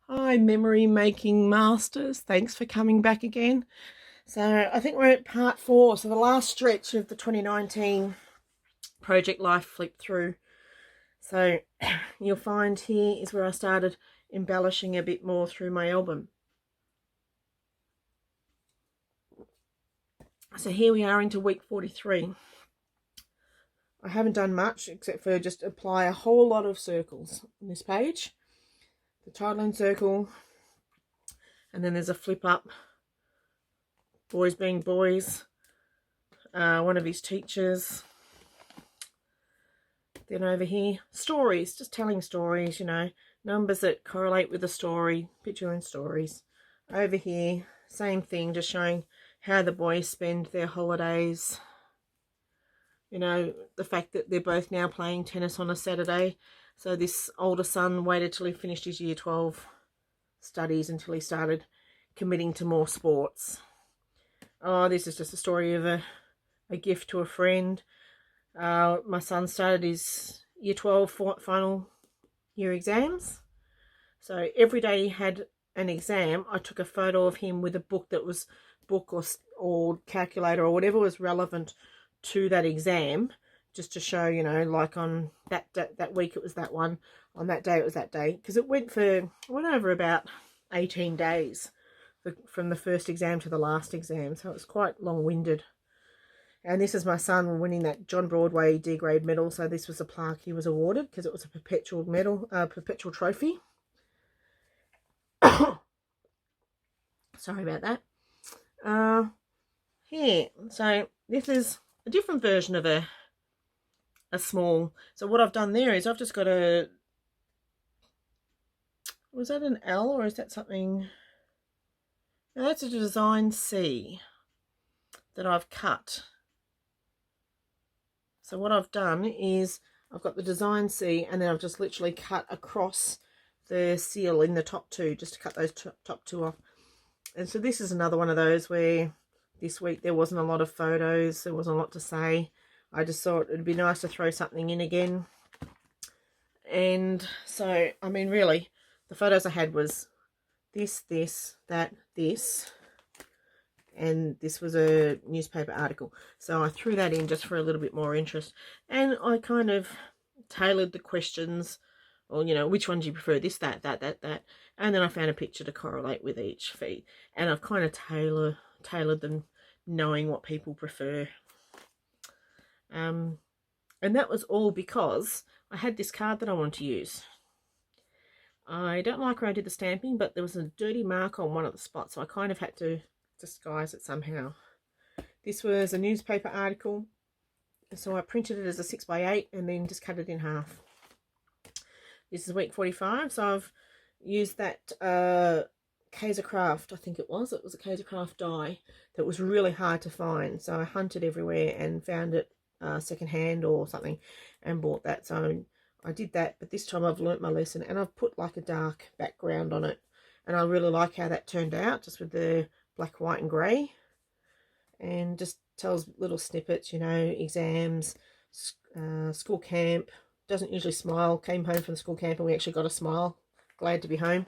Hi, memory making masters. Thanks for coming back again. So, I think we're at part 4. So, the last stretch of the 2019 Project Life flip through. So, you'll find here is where I started embellishing a bit more through my album. So, here we are into week 43. I haven't done much except for just apply a whole lot of circles on this page. The title and circle, and then there's a flip up. Boys being boys. One of his teachers. Then over here, stories, just telling stories, numbers that correlate with the story, picture and stories. Over here, same thing, just showing how the boys spend their holidays. The fact that they're both now playing tennis on a Saturday. So this older son waited till he finished his year 12 studies until he started committing to more sports. Oh, this is just a story of a gift to a friend. My son started his year 12 final year exams. So every day he had an exam, I took a photo of him with a book that was or calculator or whatever was relevant to that exam, just to show, like on that week it was that one, on that day it was that day, because it went over about 18 days from the first exam to the last exam, so it was quite long-winded. And this is my son winning that John Broadway D grade medal. So this was a plaque he was awarded because it was a perpetual medal, perpetual trophy. Sorry about that. Here, so this is a different version of a small. So what I've done there is I've just got a. Was that an L or is that something? No, that's a design C that I've cut. So what I've done is I've got the design C and then I've just literally cut across the seal in the top two, just to cut those top two off. And so this is another one of those where this week there wasn't a lot of photos, there wasn't a lot to say. I just thought it'd be nice to throw something in again. And so, I mean, really, the photos I had was this, that, this, and this was a newspaper article. So I threw that in just for a little bit more interest. And I kind of tailored the questions, or, which one do you prefer? This, that. And then I found a picture to correlate with each feed. And I've kind of tailored them, knowing what people prefer. And that was all because I had this card that I wanted to use. I don't like where I did the stamping, but there was a dirty mark on one of the spots, so I kind of had to disguise it somehow. This was a newspaper article, so I printed it as a 6x8 and then just cut it in half. This is week 45, so I've used that Kaiser Craft, I think it was a Kaiser Craft die that was really hard to find, so I hunted everywhere and found it secondhand or something and bought that. So I did that, but this time I've learnt my lesson and I've put like a dark background on it, and I really like how that turned out, just with the black, white and grey, and just tells little snippets, exams, school camp, doesn't usually smile, came home from the school camp and we actually got a smile, glad to be home.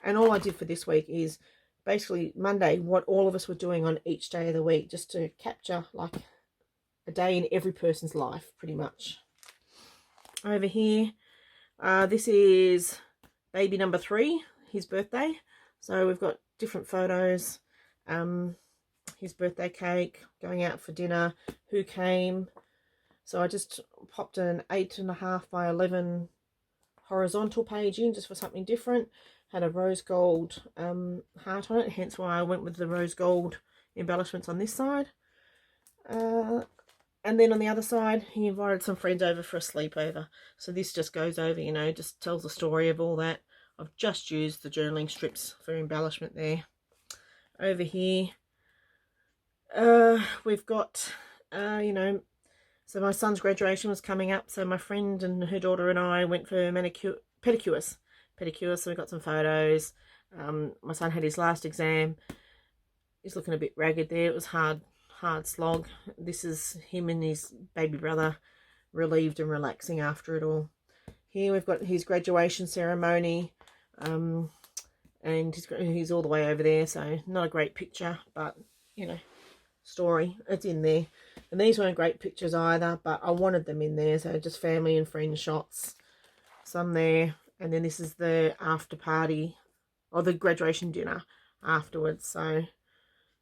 And all I did for this week is basically Monday, what all of us were doing on each day of the week, just to capture like a day in every person's life, pretty much. Over here, this is baby number 3, his birthday. So we've got different photos, his birthday cake, going out for dinner, who came. So I just popped an 8.5 by 11 horizontal page in just for something different. Had a rose gold heart on it, hence why I went with the rose gold embellishments on this side. And then on the other side, he invited some friends over for a sleepover. So this just goes over, just tells the story of all that. I've just used the journaling strips for embellishment there. Over here, we've got, so my son's graduation was coming up. So my friend and her daughter and I went for pedicures. So we got some photos. My son had his last exam. He's looking a bit ragged there. It was hard slog. This is him and his baby brother, relieved and relaxing after it all. Here we've got his graduation ceremony. and he's all the way over there, so not a great picture, but you know, story, it's in there. And these weren't great pictures either, but I wanted them in there, so just family and friend shots, some there. And then this is the after party, or the graduation dinner afterwards, so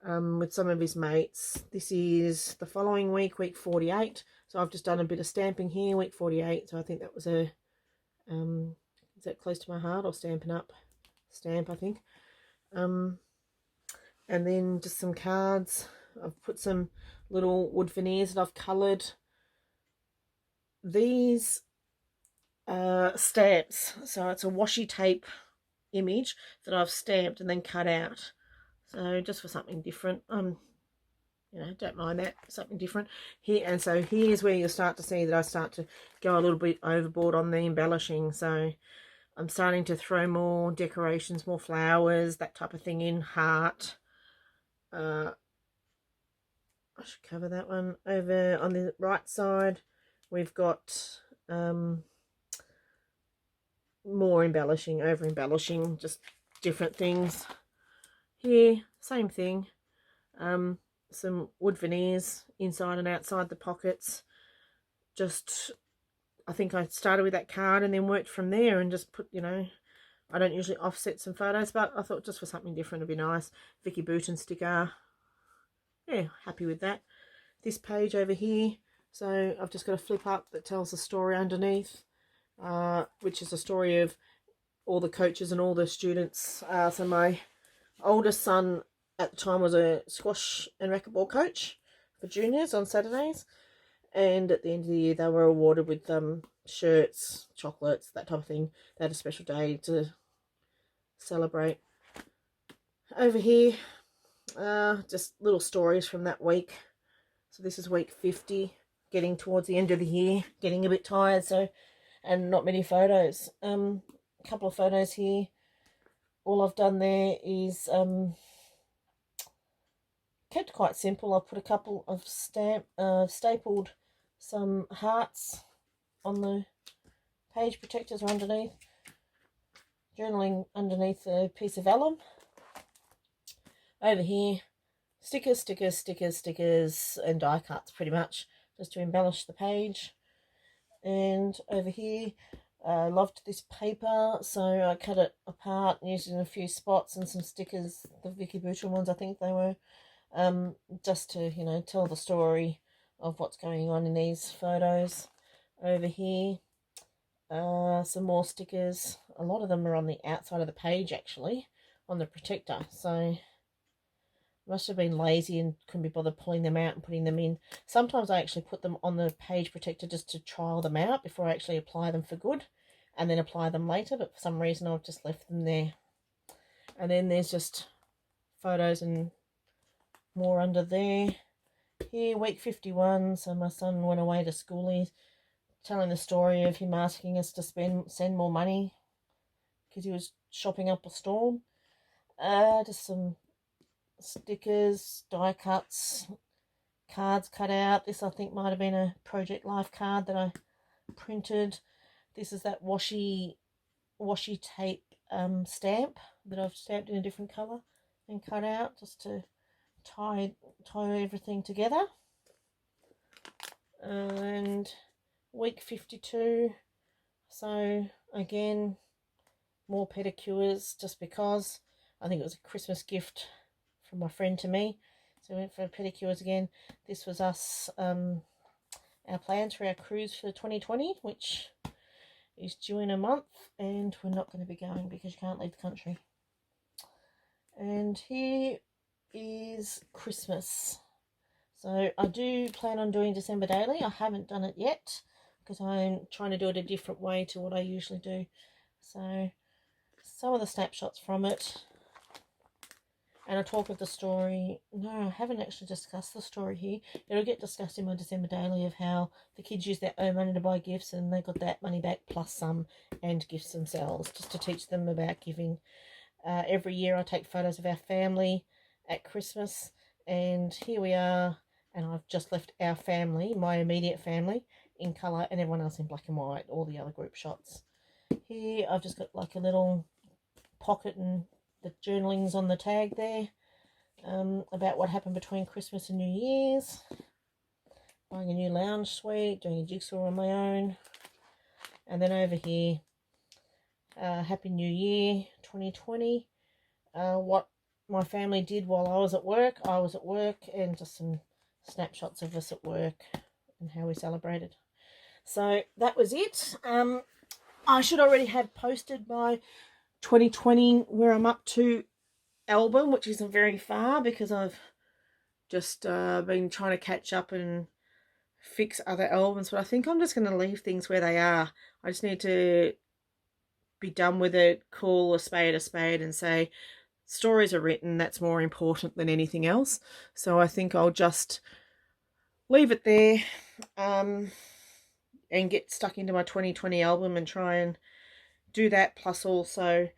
with some of his mates. This is the following week, week 48, so I've just done a bit of stamping here, week 48, so I think that was a is that close to my heart, or Stampin' Up stamp, I think. And then just some cards. I've put some little wood veneers that I've coloured. These stamps, so it's a washi tape image that I've stamped and then cut out, so just for something different. You know, don't mind that, something different here. And so here's where you'll start to see that I start to go a little bit overboard on the embellishing, so I'm starting to throw more decorations, more flowers, that type of thing in, heart. I should cover that one. Over on the right side, we've got more embellishing, over embellishing, just different things. Here, same thing. Some wood veneers inside and outside the pockets. Just, I think I started with that card and then worked from there and just put, you know, I don't usually offset some photos, but I thought just for something different it'd be nice. Vicky Bouton sticker. Yeah, happy with that. This page over here, so I've just got a flip up that tells the story underneath, which is a story of all the coaches and all the students. So my oldest son at the time was a squash and racquetball coach for juniors on Saturdays, and at the end of the year they were awarded with shirts, chocolates, that type of thing. They had a special day to celebrate. Over here, just little stories from that week. So this is week 50, getting towards the end of the year, getting a bit tired, so, and not many photos. A couple of photos here. All I've done there is kept quite simple. I've put a couple of stapled some hearts on the page protectors or underneath, journaling underneath a piece of vellum. Over here, stickers, stickers, stickers, stickers, and die cuts pretty much, just to embellish the page. And over here, I loved this paper, so I cut it apart and used it in a few spots and some stickers, the Vicky Bouton ones I think they were, just to, you know, tell the story of what's going on in these photos. Over here, some more stickers. A lot of them are on the outside of the page actually, on the protector, so must have been lazy and couldn't be bothered pulling them out and putting them in. Sometimes I actually put them on the page protector just to trial them out before I actually apply them for good, and then apply them later, but for some reason I've just left them there. And then there's just photos and more under there. Here, week 51, so my son went away to schoolies, telling the story of him asking us to send more money because he was shopping up a storm. Just some stickers, die cuts, cards cut out. This I think might have been a Project Life card that I printed. This is that washi tape stamp that I've stamped in a different colour and cut out just to tie everything together. And week 52, so again more pedicures, just because I think it was a Christmas gift from my friend to me, so we went for pedicures again. This was us, our plans for our cruise for 2020, which is due in a month, and we're not going to be going because you can't leave the country. And here is Christmas. So I do plan on doing December daily. I haven't done it yet because I'm trying to do it a different way to what I usually do. So some of the snapshots from it. And I talk of the story. No, I haven't actually discussed the story here. It'll get discussed in my December daily of how the kids use their own money to buy gifts and they got that money back plus some and gifts themselves, just to teach them about giving. Every year I take photos of our family at Christmas, and here we are, and I've just left our family, my immediate family, in colour and everyone else in black and white, all the other group shots. Here I've just got like a little pocket and the journalings on the tag there, about what happened between Christmas and New Year's. Buying a new lounge suite, doing a jigsaw on my own. And then over here, Happy New Year 2020. What my family did while I was at work. And just some snapshots of us at work and how we celebrated. So that was it. I should already have posted my 2020 where I'm up to album, which isn't very far because I've just been trying to catch up and fix other albums, but I think I'm just going to leave things where they are. I just need to be done with it, call a spade, and say stories are written. That's more important than anything else. So I think I'll just leave it there, and get stuck into my 2020 album and try and do that. Plus also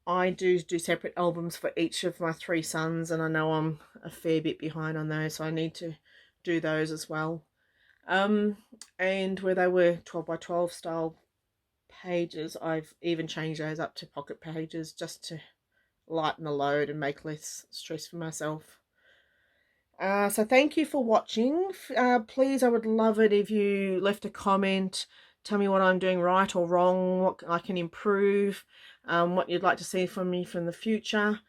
I do separate albums for each of my 3 sons, and I know I'm a fair bit behind on those, so I need to do those as well. And where they were 12 by 12 style pages, I've even changed those up to pocket pages just to lighten the load and make less stress for myself. So thank you for watching. Please, I would love it if you left a comment. Tell me what I'm doing right or wrong, what I can improve, what you'd like to see from me from the future.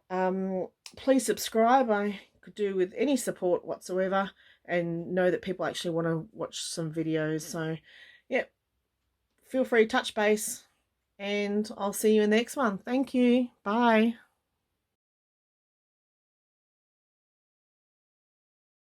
Please subscribe. I could do with any support whatsoever, and know that people actually want to watch some videos. So yeah, feel free to touch base, and I'll see you in the next one. Thank you. Bye.